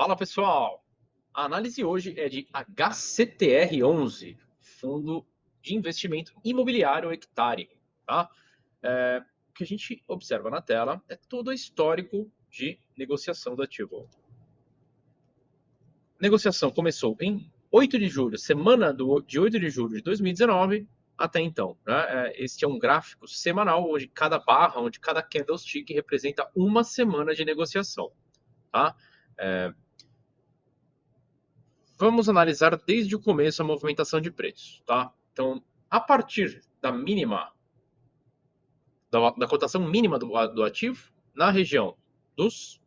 Fala pessoal! A análise hoje é de HCTR11, Fundo de Investimento Imobiliário Hectare. Tá? O que a gente observa na tela é todo o histórico de negociação do ativo. A negociação começou em 8 de julho, semana de 8 de julho de 2019 até então. Né? Este é um gráfico semanal onde cada barra, onde cada candlestick representa uma semana de negociação. Tá? Vamos analisar desde o começo a movimentação de preços, tá? Então, a partir da mínima, da cotação mínima do ativo, na região dos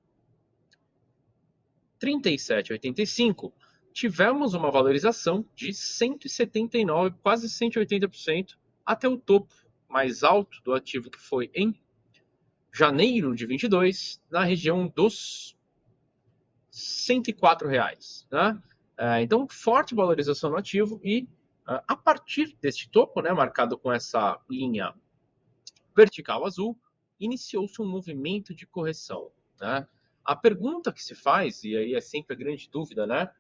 37,85, tivemos uma valorização de 179, quase 180%, até o topo mais alto do ativo, que foi em janeiro de 22, na região dos R$ 104, né? Então, forte valorização no ativo e a partir deste topo, né, marcado com essa linha vertical azul, iniciou-se um movimento de correção. Né? A pergunta que se faz, e aí é sempre a grande dúvida, né,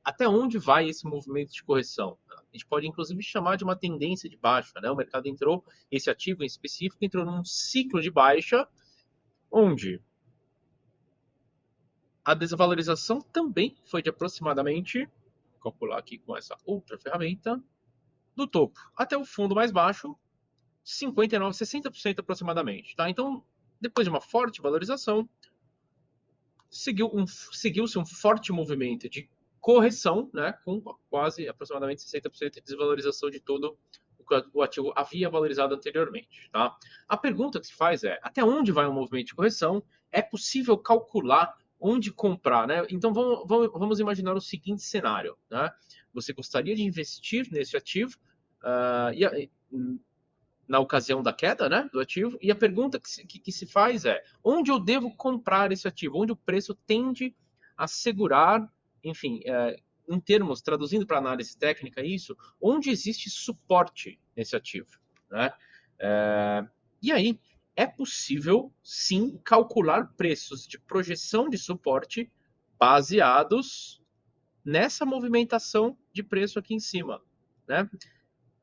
até onde vai esse movimento de correção? A gente pode, inclusive, chamar de uma tendência de baixa. Né? O mercado entrou, esse ativo em específico, entrou num ciclo de baixa, onde a desvalorização também foi de aproximadamente, vou calcular aqui com essa outra ferramenta, do topo até o fundo mais baixo, 59%, 60% aproximadamente. Tá? Então, depois de uma forte valorização, seguiu-se um forte movimento de correção, né, com quase aproximadamente 60% de desvalorização de todo o que o ativo havia valorizado anteriormente. Tá? A pergunta que se faz é, até onde vai um movimento de correção? É possível calcular onde comprar, né? Então vamos imaginar o seguinte cenário, né? Você gostaria de investir nesse ativo na ocasião da queda, né, do ativo, e a pergunta que se faz é, onde eu devo comprar esse ativo? Onde o preço tende a segurar, enfim, em termos, traduzindo para análise técnica isso, onde existe suporte nesse ativo, né? E aí, é possível, sim, calcular preços de projeção de suporte baseados nessa movimentação de preço aqui em cima. Né?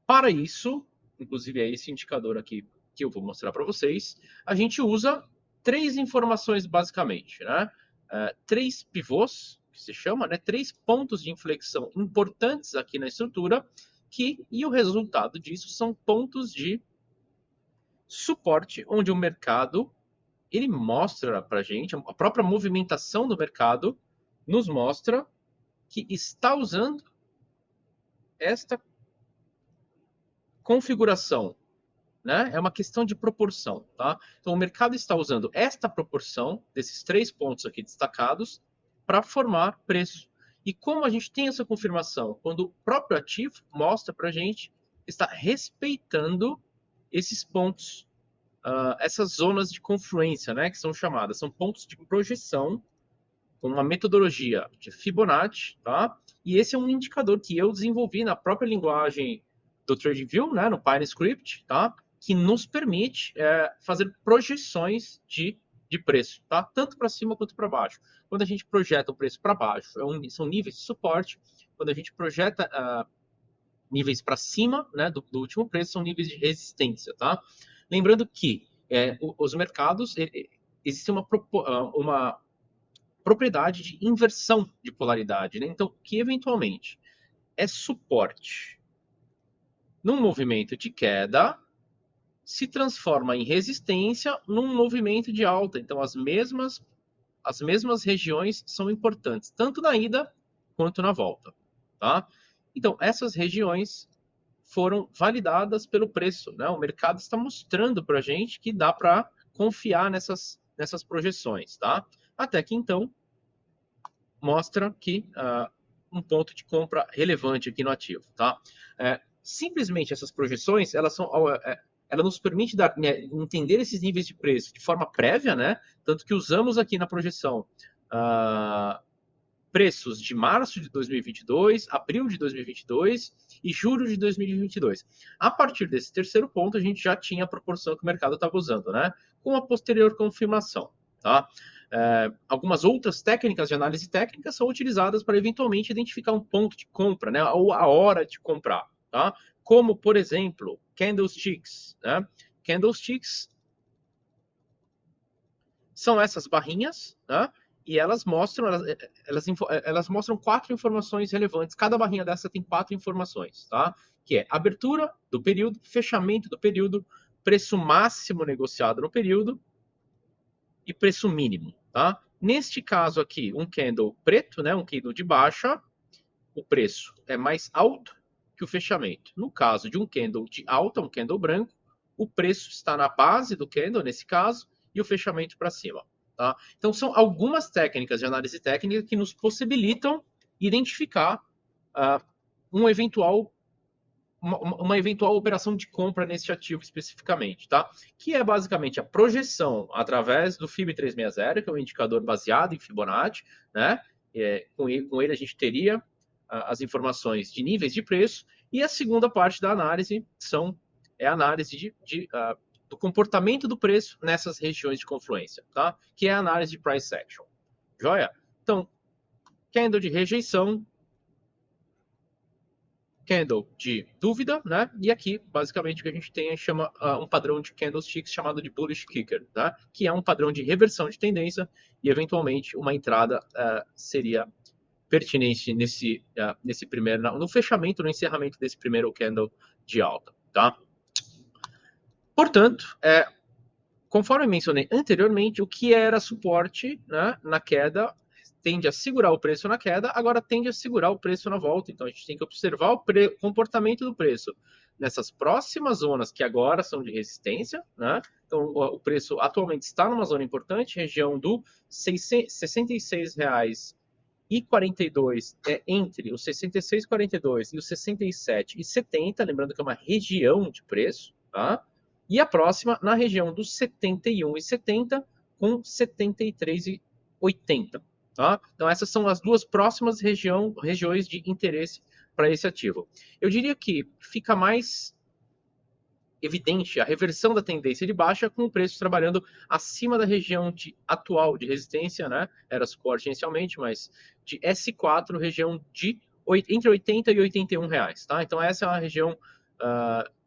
Para isso, inclusive é esse indicador aqui que eu vou mostrar para vocês, a gente usa três informações basicamente. Né? Três pivôs, que se chama, né? Três pontos de inflexão importantes aqui na estrutura, e o resultado disso são pontos de suporte, onde o mercado ele mostra para a gente, a própria movimentação do mercado nos mostra que está usando esta configuração. Né? É uma questão de proporção. Tá? Então, o mercado está usando esta proporção, desses três pontos aqui destacados, para formar preço. E como a gente tem essa confirmação? Quando o próprio ativo mostra para a gente que está respeitando esses pontos, essas zonas de confluência, né, que são chamadas, são pontos de projeção com uma metodologia de Fibonacci, tá? E esse é um indicador que eu desenvolvi na própria linguagem do TradingView, né, no PineScript, tá? Que nos permite fazer projeções de preço, tá? Tanto para cima quanto para baixo. Quando a gente projeta o preço para baixo, são níveis de suporte. Quando a gente projeta níveis para cima, né, do último preço, são níveis de resistência, tá? Lembrando que os mercados, existe uma propriedade de inversão de polaridade, né? Então, que eventualmente é suporte num movimento de queda, se transforma em resistência num movimento de alta. Então, as mesmas regiões são importantes, tanto na ida quanto na volta. Tá? Então, essas regiões foram validadas pelo preço. Né? O mercado está mostrando para a gente que dá para confiar nessas projeções. Tá? Até que, então, mostra que um ponto de compra relevante aqui no ativo. Tá? Simplesmente essas projeções, elas nos permite entender esses níveis de preço de forma prévia, né? Tanto que usamos aqui na projeção preços de março de 2022, abril de 2022 e julho de 2022. A partir desse terceiro ponto, a gente já tinha a proporção que o mercado estava usando, né? Com a posterior confirmação. Tá? Algumas outras técnicas de análise técnica são utilizadas para eventualmente identificar um ponto de compra, né, ou a hora de comprar, tá? Como, por exemplo, candlesticks, né? Candlesticks são essas barrinhas, né? E elas mostram 4 informações relevantes. Cada barrinha dessa tem 4 informações, tá? Que é abertura do período, fechamento do período, preço máximo negociado no período e preço mínimo, tá? Neste caso aqui, um candle preto, né? Um candle de baixa, o preço é mais alto que o fechamento. No caso de um candle de alta, um candle branco, o preço está na base do candle, nesse caso, e o fechamento para cima. Tá? Então, são algumas técnicas de análise técnica que nos possibilitam identificar uma eventual operação de compra nesse ativo especificamente, tá? Que é basicamente a projeção através do FIB 360, que é um indicador baseado em Fibonacci, né? Com ele a gente teria as informações de níveis de preço, e a segunda parte da análise é a análise do comportamento do preço nessas regiões de confluência, tá? Que é a análise de price action. Joia? Então, candle de rejeição, candle de dúvida, né? E aqui, basicamente, o que a gente tem chama um padrão de candlesticks chamado de bullish kicker, tá? Que é um padrão de reversão de tendência e, eventualmente, uma entrada seria pertinente nesse primeiro, no fechamento, no encerramento desse primeiro candle de alta, tá? Portanto, conforme mencionei anteriormente, o que era suporte, né, na queda tende a segurar o preço na queda, agora tende a segurar o preço na volta. Então a gente tem que observar o comportamento do preço nessas próximas zonas que agora são de resistência, né? Então o preço atualmente está numa zona importante, região do R$ 66,42 entre os 66,42 e os 67,70, lembrando que é uma região de preço, tá? E a próxima na região dos 71,70 com 73,80. Tá? Então essas são as duas próximas regiões de interesse para esse ativo. Eu diria que fica mais evidente a reversão da tendência de baixa com o preço trabalhando acima da região atual de resistência, né? Era suporte inicialmente, mas de S4, região de entre 80 e 81 reais. Tá? Então essa é uma região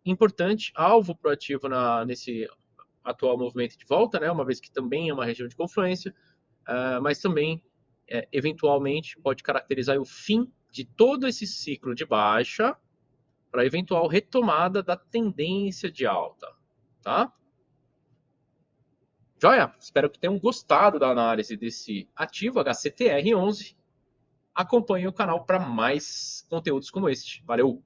importante, alvo para o ativo nesse atual movimento de volta, né? Uma vez que também é uma região de confluência, mas também eventualmente pode caracterizar o fim de todo esse ciclo de baixa para eventual retomada da tendência de alta, tá? Joia? Espero que tenham gostado da análise desse ativo HCTR11. Acompanhe o canal para mais conteúdos como este. Valeu!